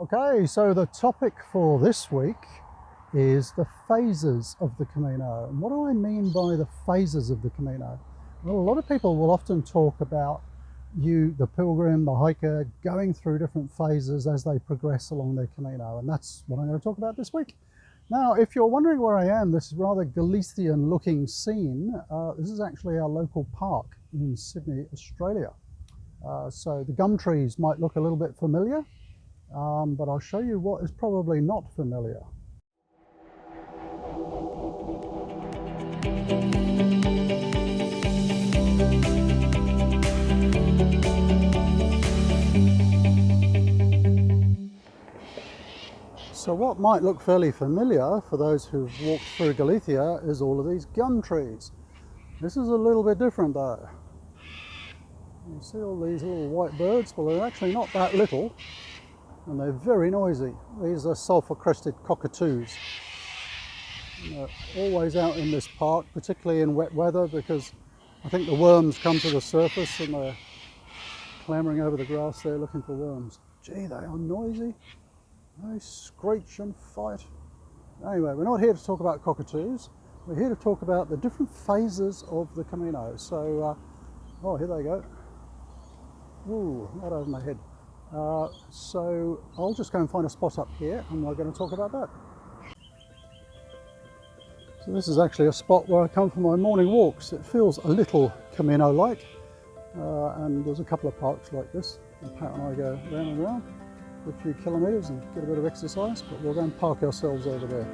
Okay, so the topic for this week is the phases of the Camino. And what do I mean by the phases of the Camino? Well, a lot of people will often talk about the pilgrim, the hiker, going through different phases as they progress along their Camino. And that's what I'm going to talk about this week. Now, if you're wondering where I am, this rather Galician looking scene, this is actually our local park in Sydney, Australia. So the gum trees might look a little bit familiar. But I'll show you what is probably not familiar. So what might look fairly familiar for those who've walked through Galicia is all of these gum trees. This is a little bit different though. You see all these little white birds? Well, they're actually not that little. And they're very noisy. These are sulphur-crested cockatoos. They're always out in this park, particularly in wet weather, because I think the worms come to the surface and they're clambering over the grass there looking for worms. Gee, they are noisy. They screech and fight. Anyway, we're not here to talk about cockatoos. We're here to talk about the different phases of the Camino. So, oh, here they go. Ooh, right over my head. So I'll just go and find a spot up here and we're going to talk about that. So this is actually a spot where I come for my morning walks. It feels a little Camino-like, and there's a couple of parks like this. Pat and I go round and round for a few kilometres and get a bit of exercise, but we'll go and park ourselves over there.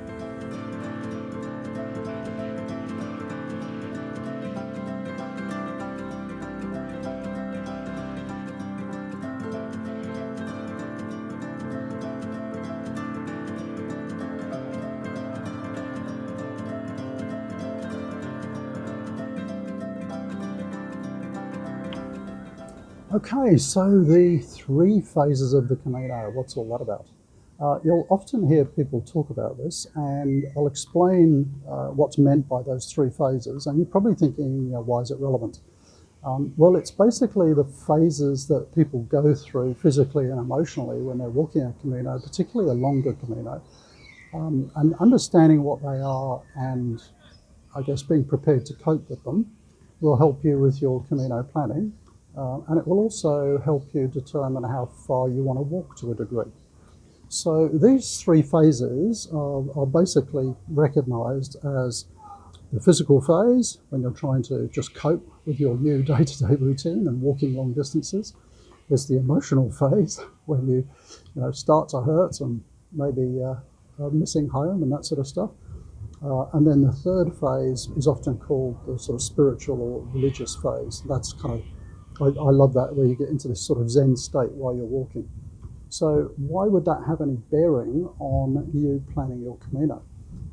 Okay, so the three phases of the Camino, what's all that about? You'll often hear people talk about this, and I'll explain what's meant by those three phases, and you're probably thinking, why is it relevant? Well, it's basically the phases that people go through physically and emotionally when they're walking a Camino, particularly a longer Camino, and understanding what they are and, I guess, being prepared to cope with them will help you with your Camino planning. And it will also help you determine how far you want to walk to a degree. So these three phases are basically recognised as the physical phase, when you're trying to just cope with your new day-to-day routine and walking long distances. There's the emotional phase, when you start to hurt and maybe are missing home and that sort of stuff. And then the third phase is often called the sort of spiritual or religious phase. That's kind of I love that, where you get into this sort of Zen state while you're walking. So why would that have any bearing on you planning your Camino?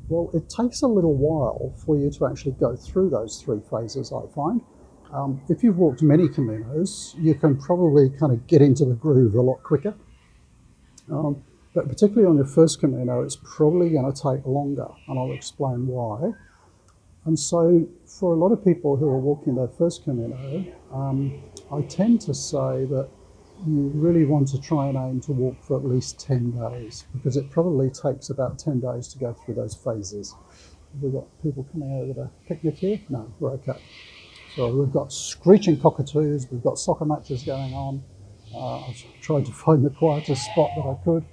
Well, it takes a little while for you to actually go through those three phases, I find. If you've walked many Caminos, you can probably kind of get into the groove a lot quicker. But particularly on your first Camino, it's probably going to take longer, and I'll explain why. And so for a lot of people who are walking their first Camino, I tend to say that you really want to try and aim to walk for at least 10 days, because it probably takes about 10 days to go through those phases. We've got people coming over to picnic here? No, we're okay. So we've got screeching cockatoos, we've got soccer matches going on. I've tried to find the quietest spot that I could.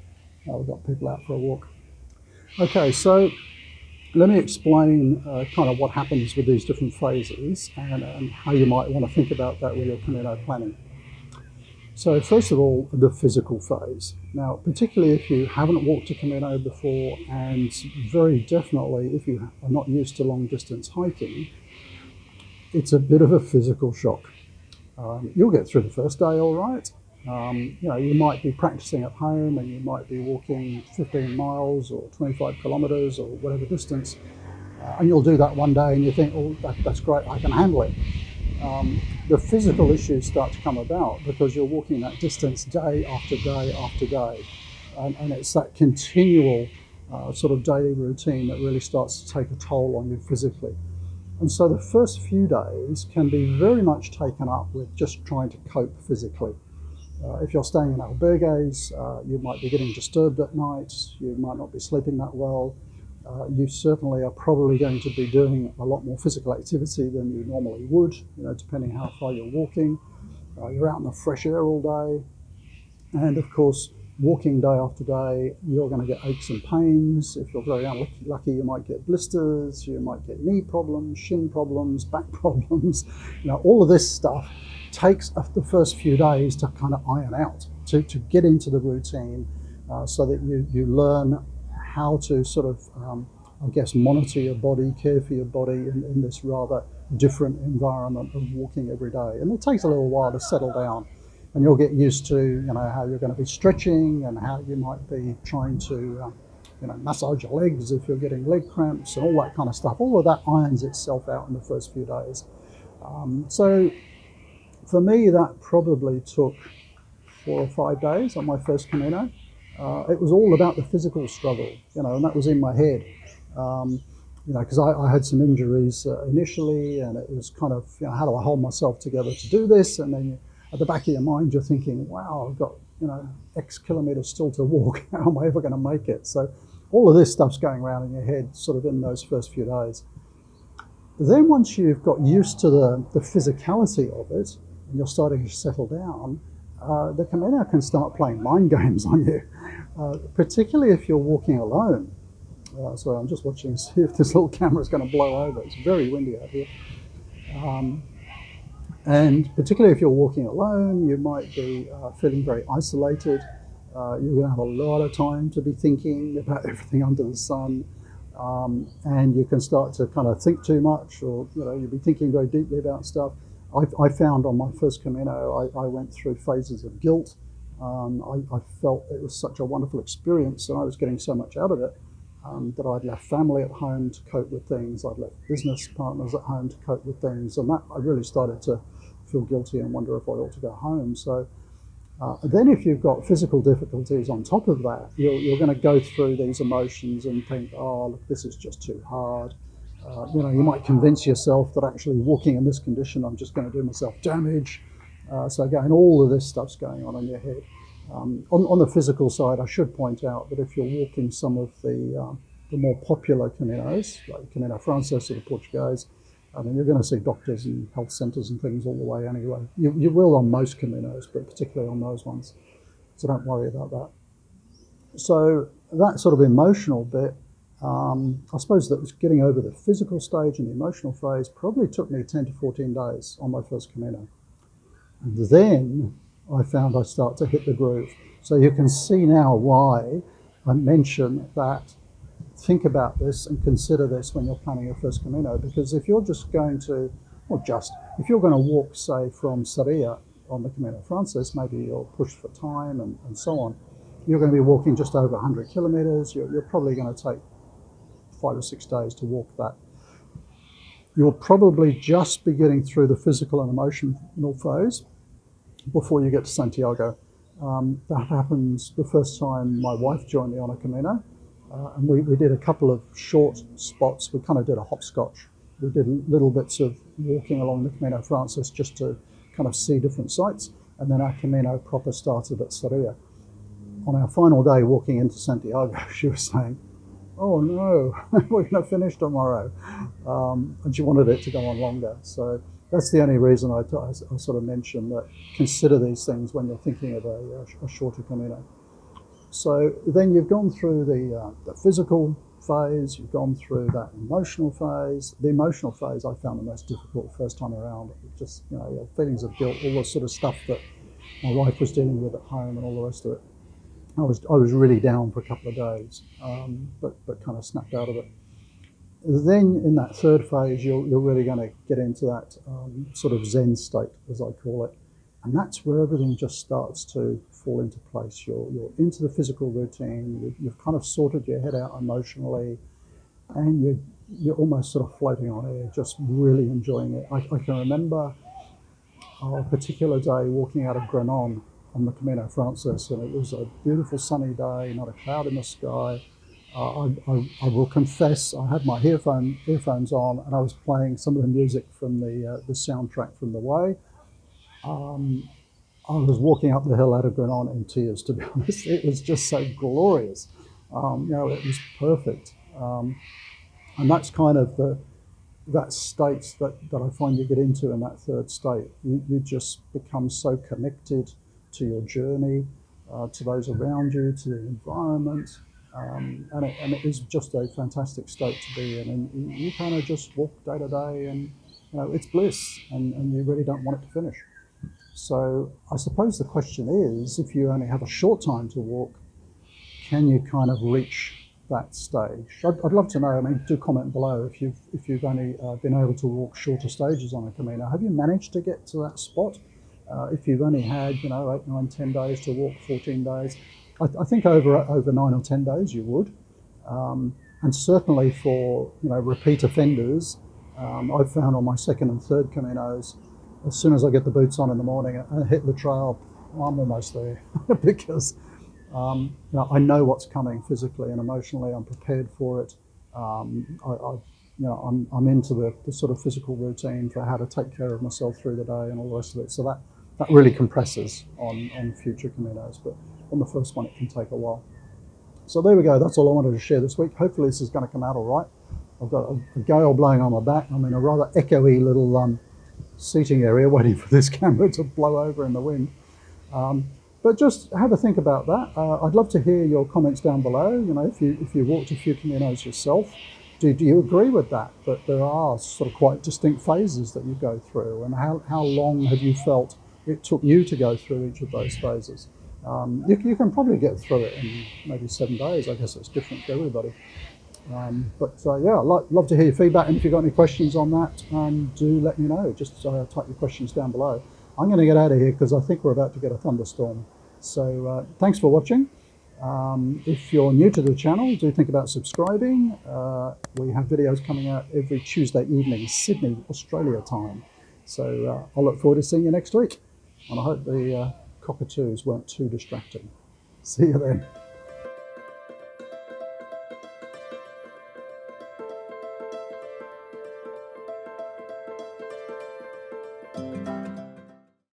We've got people out for a walk. Okay, so let me explain kind of what happens with these different phases and how you might want to think about that with your Camino planning. So first of all, the physical phase. Now, particularly if you haven't walked a Camino before, and very definitely if you are not used to long distance hiking, it's a bit of a physical shock. You'll get through the first day all right. You might be practicing at home and you might be walking 15 miles or 25 kilometers or whatever distance, and you'll do that one day and you think, oh, that's great, I can handle it. The physical issues start to come about because you're walking that distance day after day after day, and it's that continual sort of daily routine that really starts to take a toll on you physically. And so the first few days can be very much taken up with just trying to cope physically. If you're staying in albergues, you might be getting disturbed at night, you might not be sleeping that well. You certainly are probably going to be doing a lot more physical activity than you normally would, depending how far you're walking. You're out in the fresh air all day. And of course, walking day after day, you're going to get aches and pains. If you're very unlucky, you might get blisters, you might get knee problems, shin problems, back problems. All of this stuff takes the first few days to kind of iron out, to get into the routine, so that you learn how to sort of, monitor your body, care for your body in this rather different environment of walking every day. And it takes a little while to settle down. And you'll get used to, how you're going to be stretching and how you might be trying to, massage your legs if you're getting leg cramps and all that kind of stuff. All of that irons itself out in the first few days. So for me, that probably took 4 or 5 days on my first Camino. It was all about the physical struggle, and that was in my head. Because I had some injuries initially, and it was kind of, how do I hold myself together to do this? And then at the back of your mind, you're thinking, wow, I've got, X kilometers still to walk. How am I ever going to make it? So all of this stuff's going around in your head sort of in those first few days. Then once you've got used to the physicality of it, and you're starting to settle down, the Camino can start playing mind games on you, particularly if you're walking alone. Sorry, I'm just watching to see if this little camera is going to blow over. It's very windy out here. And particularly if you're walking alone, you might be feeling very isolated. You're going to have a lot of time to be thinking about everything under the sun. And you can start to kind of think too much, or you'll be thinking very deeply about stuff. I found on my first Camino, I went through phases of guilt. I felt it was such a wonderful experience, and I was getting so much out of it, that I'd left family at home to cope with things. I'd left business partners at home to cope with things, and that I really started to feel guilty and wonder if I ought to go home. So then if you've got physical difficulties on top of that, you're going to go through these emotions and think, oh, look, this is just too hard. You might convince yourself that actually walking in this condition, I'm just going to do myself damage. So again, all of this stuff's going on in your head. On the physical side, I should point out that if you're walking some of the more popular Caminos, like Camino Frances or the Portuguese, you're going to see doctors and health centres and things all the way anyway. You will on most Caminos, but particularly on those ones. So don't worry about that. So that sort of emotional bit, I suppose that was getting over the physical stage and the emotional phase probably took me 10 to 14 days on my first Camino. And then I found I start to hit the groove. So you can see now why I mention that think about this and consider this when you're planning your first Camino, because if you're just going to, if you're going to walk, say, from Sarria on the Camino Frances, maybe you're pushed for time and so on, you're going to be walking just over 100 kilometers, you're probably going to take 5 or 6 days to walk that. You'll probably just be getting through the physical and emotional phase before you get to Santiago. That happens the first time my wife joined me on a Camino. And we did a couple of short spots. We kind of did a hopscotch. We did little bits of walking along the Camino Frances just to kind of see different sites. And then our Camino proper started at Sarria. On our final day walking into Santiago, she was saying, oh no, we're going to finish tomorrow. And she wanted it to go on longer. So that's the only reason I sort of mentioned that consider these things when you're thinking of a shorter Camino. So then you've gone through the physical phase, you've gone through that emotional phase. The emotional phase I found the most difficult first time around. Just, feelings of guilt, all the sort of stuff that my wife was dealing with at home and all the rest of it. I was really down for a couple of days, but kind of snapped out of it. Then in that third phase, you're really going to get into that sort of Zen state, as I call it. And that's where everything just starts to fall into place. You're into the physical routine, you've kind of sorted your head out emotionally, and you're almost sort of floating on air, just really enjoying it. I can remember a particular day walking out of Grenon on the Camino Frances, and it was a beautiful sunny day, not a cloud in the sky. I will confess, I had my earphones on, and I was playing some of the music from the soundtrack from The Way. I was walking up the hill out of Granada in tears, to be honest. It was just so glorious. It was perfect. And that's kind of that state that I find you get into in that third state. You just become so connected to your journey, to those around you, to the environment. And it is just a fantastic state to be in. And you kind of just walk day to day, and it's bliss, and you really don't want it to finish. So I suppose the question is, if you only have a short time to walk, can you kind of reach that stage? I'd love to know. I mean, do comment below if you've only been able to walk shorter stages on a Camino. Have you managed to get to that spot? If you've only had 8, 9, 10 days to walk, 14 days, I think over 9 or 10 days you would. And certainly for repeat offenders, I've found on my second and third Caminos, as soon as I get the boots on in the morning and hit the trail, I'm almost there because I know what's coming physically and emotionally. I'm prepared for it. I'm into the sort of physical routine for how to take care of myself through the day and all the rest of it. So that really compresses on future Caminos, but on the first one it can take a while. So there we go. That's all I wanted to share this week. Hopefully this is going to come out all right. I've got a gale blowing on my back. I'm in a rather echoey little seating area waiting for this camera to blow over in the wind. But just have a think about that. I'd love to hear your comments down below. If you walked a few Caminos yourself, do you agree with that there are sort of quite distinct phases that you go through, and how long have you felt it took you to go through each of those phases? You can probably get through it in maybe 7 days. I guess it's different for everybody. Yeah, I'd love to hear your feedback, and if you've got any questions on that, do let me know. Just type your questions down below. I'm going to get out of here because I think we're about to get a thunderstorm. So thanks for watching. If you're new to the channel, do think about subscribing. We have videos coming out every Tuesday evening, Sydney, Australia time. So I'll look forward to seeing you next week. And I hope the cockatoos weren't too distracting. See you then.